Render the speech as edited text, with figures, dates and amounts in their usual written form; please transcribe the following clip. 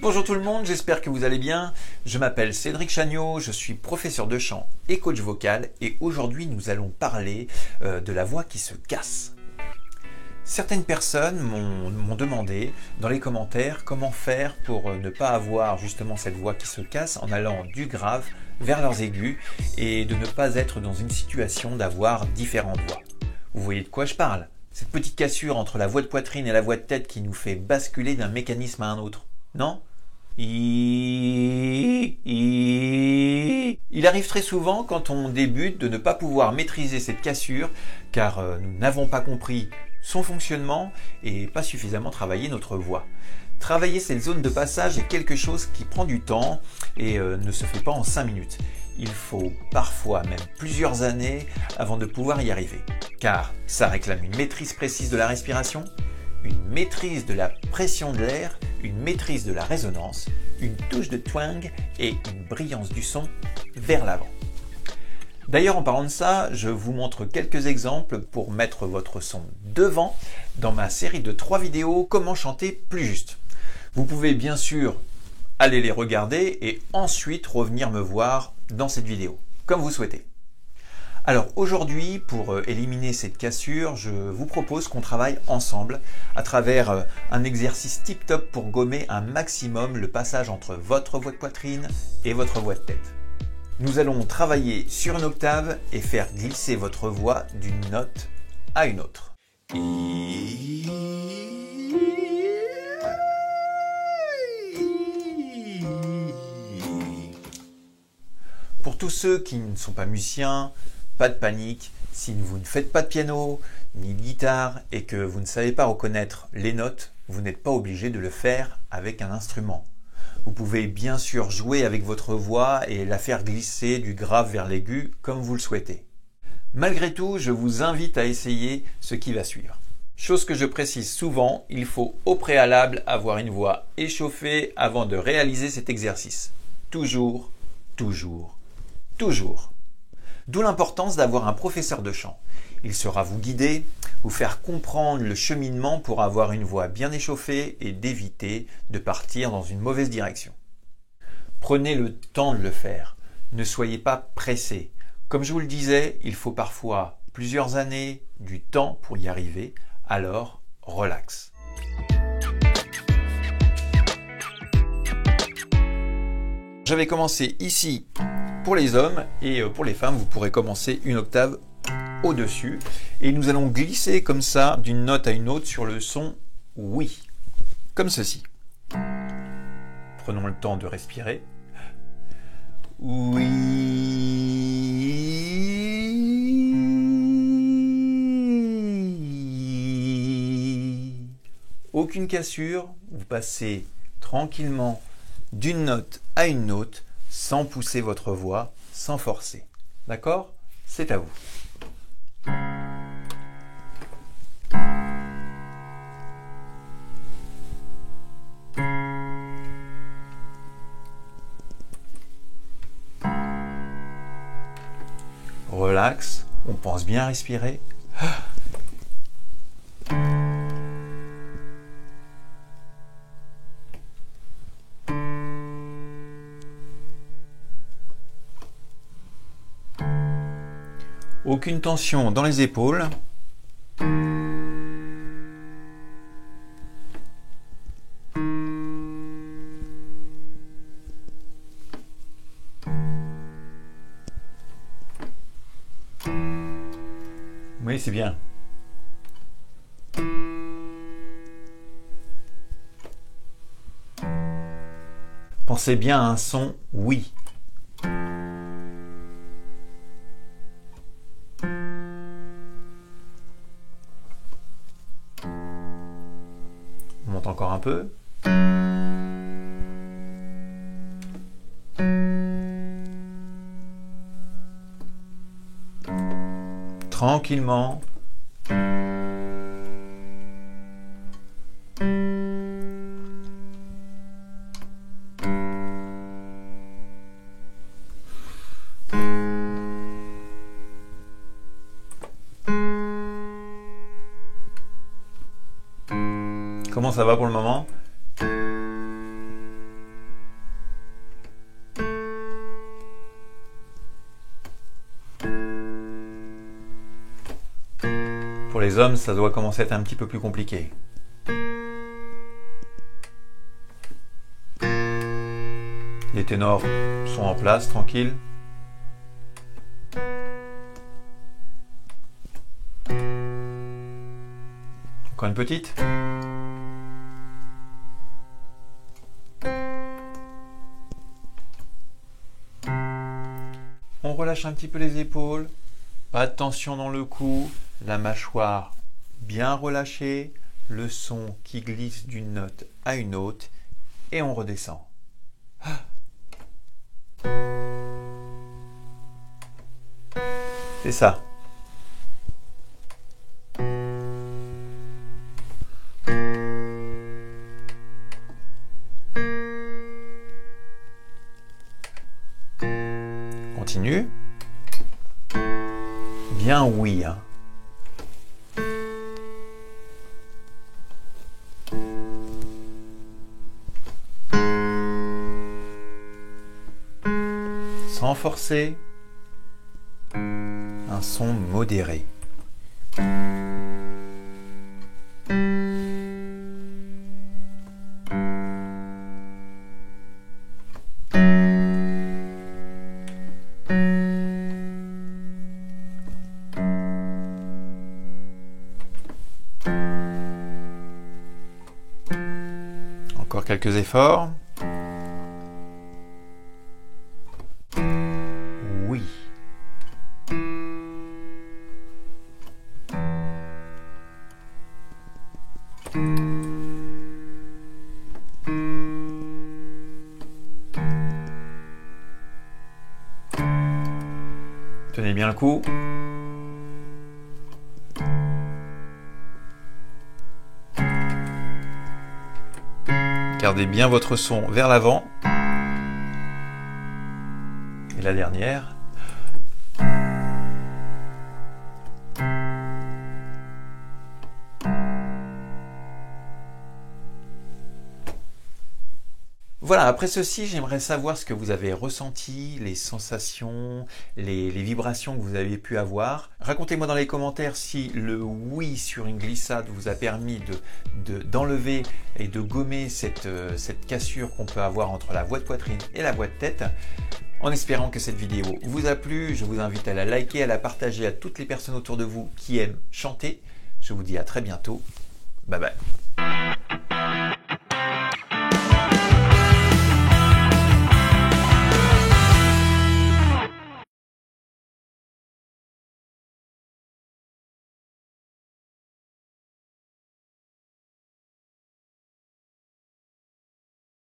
Bonjour tout le monde, j'espère que vous allez bien. Je m'appelle Cédric Chagnaud, je suis professeur de chant et coach vocal et aujourd'hui nous allons parler de la voix qui se casse. Certaines personnes m'ont demandé dans les commentaires comment faire pour ne pas avoir justement cette voix qui se casse en allant du grave vers leurs aigus et de ne pas être dans une situation d'avoir différentes voix. Vous voyez de quoi je parle? Cette petite cassure entre la voix de poitrine et la voix de tête qui nous fait basculer d'un mécanisme à un autre. Non? Il arrive très souvent quand on débute de ne pas pouvoir maîtriser cette cassure car nous n'avons pas compris son fonctionnement et pas suffisamment travaillé notre voix. Travailler cette zone de passage est quelque chose qui prend du temps et ne se fait pas en 5 minutes. Il faut parfois même plusieurs années avant de pouvoir y arriver. Car ça réclame une maîtrise précise de la respiration, une maîtrise de la pression de l'air, une maîtrise de la résonance, une touche de twang et une brillance du son vers l'avant. D'ailleurs, en parlant de ça, je vous montre quelques exemples pour mettre votre son devant dans ma série de 3 vidéos « Comment chanter plus juste ». Vous pouvez bien sûr aller les regarder et ensuite revenir me voir dans cette vidéo, comme vous souhaitez. Alors aujourd'hui, pour éliminer cette cassure, je vous propose qu'on travaille ensemble à travers un exercice tip-top pour gommer un maximum le passage entre votre voix de poitrine et votre voix de tête. Nous allons travailler sur une octave et faire glisser votre voix d'une note à une autre. Pour tous ceux qui ne sont pas musiciens, pas de panique, si vous ne faites pas de piano ni de guitare et que vous ne savez pas reconnaître les notes, vous n'êtes pas obligé de le faire avec un instrument. Vous pouvez bien sûr jouer avec votre voix et la faire glisser du grave vers l'aigu comme vous le souhaitez. Malgré tout, je vous invite à essayer ce qui va suivre. Chose que je précise souvent, il faut au préalable avoir une voix échauffée avant de réaliser cet exercice. Toujours, toujours, toujours. D'où l'importance d'avoir un professeur de chant. Il saura vous guider, vous faire comprendre le cheminement pour avoir une voix bien échauffée et d'éviter de partir dans une mauvaise direction. Prenez le temps de le faire. Ne soyez pas pressé. Comme je vous le disais, il faut parfois plusieurs années, du temps pour y arriver, alors relax. J'avais commencé ici pour les hommes et pour les femmes, vous pourrez commencer une octave au-dessus et nous allons glisser comme ça d'une note à une autre sur le son oui, comme ceci. Prenons le temps de respirer. Oui. Aucune cassure, vous passez tranquillement d'une note à une autre sans pousser votre voix, sans forcer. D'accord? C'est à vous. Relax, on pense bien à respirer. Aucune tension dans les épaules. Oui, c'est bien. Pensez bien à un son oui. On monte encore un peu. Tranquillement. Comment ça va pour le moment? les hommes, ça doit commencer à être un petit peu plus compliqué. Les ténors sont en place, tranquilles. Encore une petite. On relâche un petit peu les épaules. Pas de tension dans le cou. La mâchoire bien relâchée. Le son qui glisse d'une note à une autre. Et on redescend. C'est ça. Continue. Bien oui. Hein. Sans forcer. Un son modéré. Encore quelques efforts. Oui. Tenez bien le coup. Gardez bien votre son vers l'avant. Et la dernière. Voilà, après ceci, j'aimerais savoir ce que vous avez ressenti, les sensations, les vibrations que vous avez pu avoir. Racontez-moi dans les commentaires si le oui sur une glissade vous a permis d'enlever et de gommer cette cassure qu'on peut avoir entre la voie de poitrine et la voie de tête. En espérant que cette vidéo vous a plu, je vous invite à la liker, à la partager à toutes les personnes autour de vous qui aiment chanter. Je vous dis à très bientôt. Bye bye.